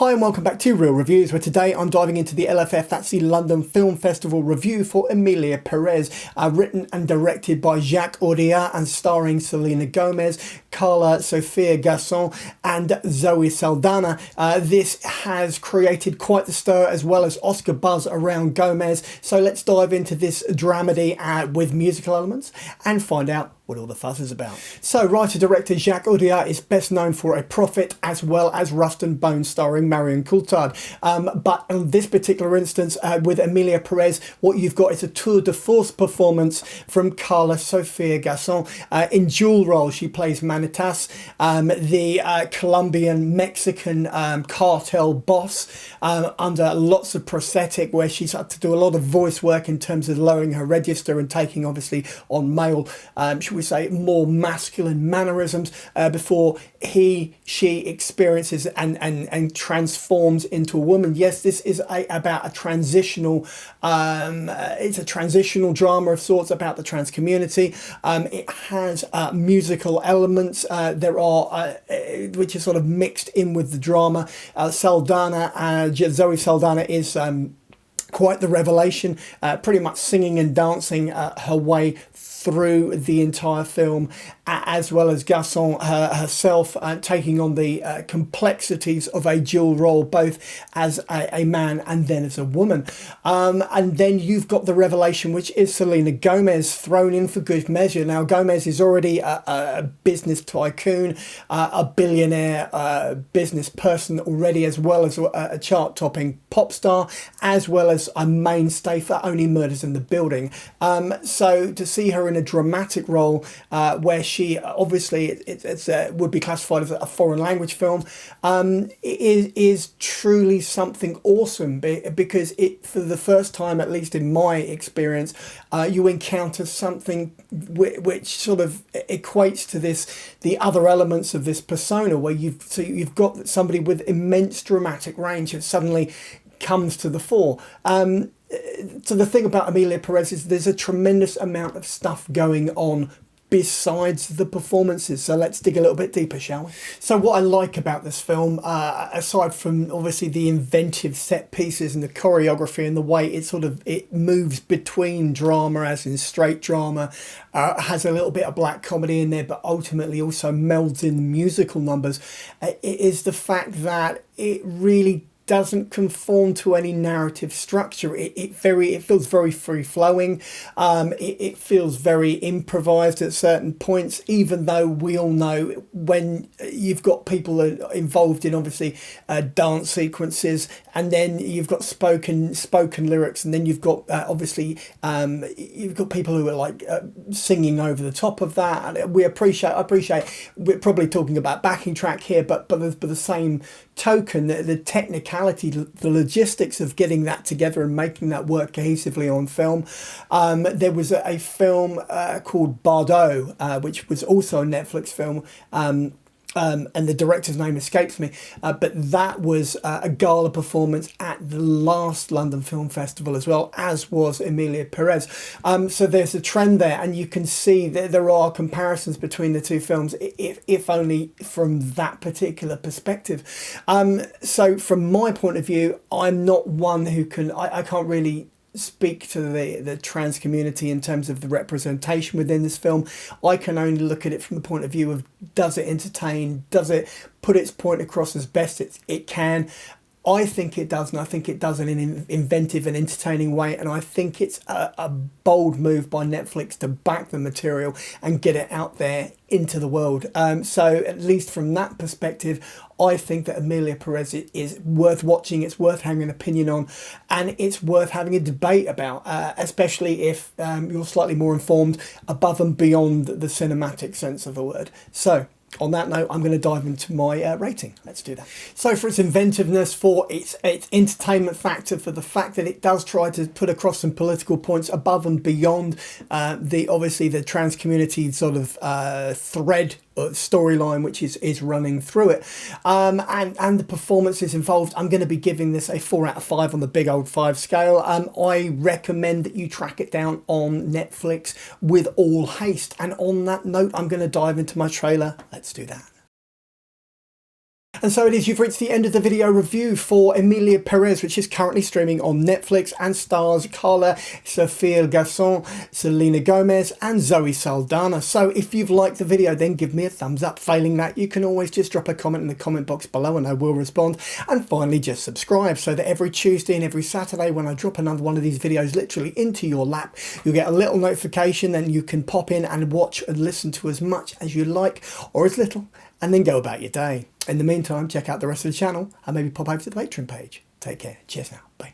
Hi and welcome back to Real Reviews, where today I'm diving into the LFF, that's the London Film Festival review for Emilia Pérez, written and directed by Jacques Audiard and starring Selena Gomez, Carla, Sofía, Gascón and Zoe Saldana. This has created quite the stir as well as Oscar buzz around Gomez, so let's dive into this dramedy with musical elements and find out what all the fuss is about. So, writer-director Jacques Audiard is best known for A Prophet as well as Rust and Bone starring Marion Cotillard. But in this particular instance, with Emilia Pérez, what you've got is a tour de force performance from Carla Sofía Gascón. In dual role, she plays Manitas, the Colombian-Mexican cartel boss, under lots of prosthetic, where she's had to do a lot of voice work in terms of lowering her register and taking, obviously, on male, we say, more masculine mannerisms before she experiences and transforms into a woman. Yes, this is about a transitional it's a transitional drama of sorts about the trans community. It has musical elements there are which is sort of mixed in with the drama. Saldana, Zoe Saldana is quite the revelation, pretty much singing and dancing her way through the entire film, as well as Gascón herself taking on the complexities of a dual role, both as a man and then as a woman. And then you've got the revelation, which is Selena Gomez thrown in for good measure. Now, Gomez is already a business tycoon, a billionaire business person already, as well as a chart-topping pop star, as well as a mainstay for Only Murders in the Building. So to see her in a dramatic role where she obviously it's would be classified as a foreign language film is truly something awesome, because it, for the first time, at least in my experience, you encounter something which sort of equates to the other elements of this persona, where you've got somebody with immense dramatic range that suddenly comes to the fore. So the thing about Emilia Pérez is there's a tremendous amount of stuff going on besides the performances. So let's dig a little bit deeper, shall we? So what I like about this film, aside from obviously the inventive set pieces and the choreography and the way it moves between drama, as in straight drama, has a little bit of black comedy in there, but ultimately also melds in musical numbers, is the fact that it really doesn't conform to any narrative structure. It feels very free flowing. It feels very improvised at certain points, even though we all know when you've got people involved in obviously dance sequences, and then you've got spoken lyrics, and then you've got obviously you've got people who are like singing over the top of that. And I appreciate we're probably talking about backing track here, but the same token, the technicality, the logistics of getting that together and making that work cohesively on film. There was a film called Bardot, which was also a Netflix film, and the director's name escapes me, but that was a gala performance at the last London Film Festival, as well as was Emilia Pérez. So there's a trend there, and you can see that there are comparisons between the two films, if only from that particular perspective. So from my point of view, I'm not one who I can't really speak to the trans community in terms of the representation within this film. I can only look at it from the point of view of, does it entertain, does it put its point across as best it can. I think it does, and I think it does in an inventive and entertaining way, and I think it's a bold move by Netflix to back the material and get it out there into the world. So at least from that perspective, I think that Emilia Pérez is worth watching, it's worth having an opinion on, and it's worth having a debate about, especially if you're slightly more informed above and beyond the cinematic sense of the word. So on that note, I'm going to dive into my rating. Let's do that. So for its inventiveness, for its entertainment factor, for the fact that it does try to put across some political points above and beyond obviously the trans community sort of thread storyline which is running through it, and the performances involved, I'm going to be giving this a 4 out of 5 on the big old 5 scale. I recommend that you track it down on Netflix with all haste. And on that note, I'm going to dive into my trailer. Let's do that. And so it is, you've reached the end of the video review for Emilia Pérez, which is currently streaming on Netflix and stars Carla, Sofía, Gascón, Selena Gomez and Zoe Saldana. So if you've liked the video, then give me a thumbs up. Failing that, you can always just drop a comment in the comment box below and I will respond. And finally, just subscribe so that every Tuesday and every Saturday when I drop another one of these videos literally into your lap, you'll get a little notification and you can pop in and watch and listen to as much as you like or as little, and then go about your day. In the meantime, check out the rest of the channel and maybe pop over to the Patreon page. Take care. Cheers now. Bye.